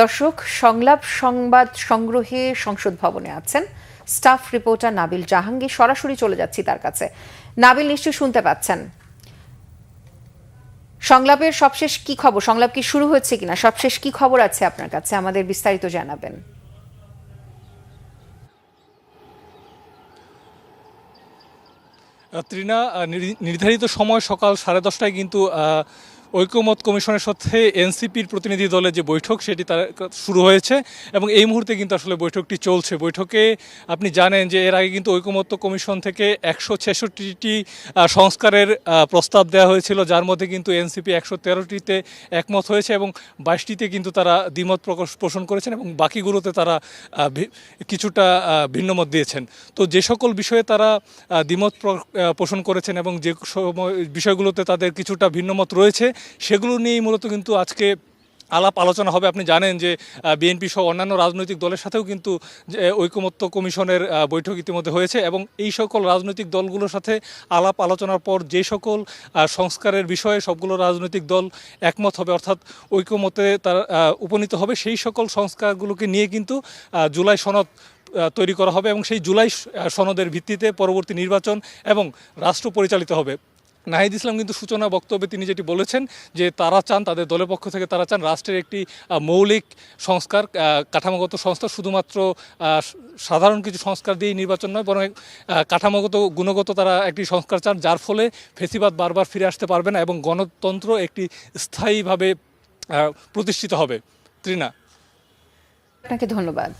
দর্শক, সংলাপ সংবাদ সংগ্রহে সংসদ ভবনে আছেন স্টাফ রিপোর্টার নাবিল জাহাঙ্গীর। সরাসরি চলে যাচ্ছি তার কাছে। নাবিল, নিশ্চয়ই শুনতে পাচ্ছেন। সংলাপের সবশেষ কি খবর? সংলাপ কি শুরু হয়েছে কিনা? সবশেষ কি খবর আছে আপনার কাছে? আমাদের বিস্তারিত জানাবেন। ত্রিনা, নির্ধারিত সময় সকাল 10:30টায় কিন্তু ঐকমত্য কমিশনের সাথে এনসিপির প্রতিনিধি দলের যে বৈঠক সেটি তার শুরু হয়েছে এবং এই মুহূর্তে কিন্তু আসলে বৈঠকটি চলছে। বৈঠকে আপনি জানেন যে এর আগে কিন্তু ঐকমত্য কমিশন থেকে 166টি সংস্কারের প্রস্তাব দেওয়া হয়েছিল, যার মধ্যে কিন্তু এনসিপি 113টিতে একমত হয়েছে এবং 22টিতে কিন্তু তারা দ্বিমত পোষণ করেছেন এবং বাকিগুলোতে তারা কিছুটা ভিন্নমত দিয়েছেন। তো যে সকল বিষয়ে তারা দ্বিমত পোষণ করেছেন এবং যে বিষয়গুলোতে তাদের কিছুটা ভিন্নমত রয়েছে সেগুলো নিয়েই মূলত কিন্তু আজকে আলাপ আলোচনা হবে। আপনি জানেন যে বিএনপি সহ অন্যান্য রাজনৈতিক দলের সাথেও কিন্তু ঐকমত্য কমিশনের বৈঠক ইতিমধ্যে হয়েছে এবং এই সকল রাজনৈতিক দলগুলোর সাথে আলাপ আলোচনার পর যে সকল সংস্কারের বিষয়ে সবগুলো রাজনৈতিক দল একমত হবে, অর্থাৎ ঐকমত্যে তারা উপনীত হবে, সেই সকল সংস্কারগুলোকে নিয়ে কিন্তু জুলাই সনদ তৈরি করা হবে এবং সেই জুলাই সনদের ভিত্তিতে পরবর্তী নির্বাচন এবং রাষ্ট্র পরিচালিত হবে। নাহিদ ইসলাম কিন্তু সূচনা বক্তব্যে তিনি যেটি বলেছেন যে তারা চান, তাদের দলের পক্ষ থেকে তারা চান রাষ্ট্রের একটি মৌলিক সংস্কার, কাঠামোগত সংস্কার, শুধুমাত্র সাধারণ কিছু সংস্কার দিয়েই নির্বাচন নয়, বরং কাঠামোগত গুণগত তারা একটি সংস্কার চান, যার ফলে ফেসিবাদ বারবার ফিরে আসতে পারবে না এবং গণতন্ত্র একটি স্থায়ীভাবে প্রতিষ্ঠিত হবে। ত্রিনা, আপনাকে ধন্যবাদ।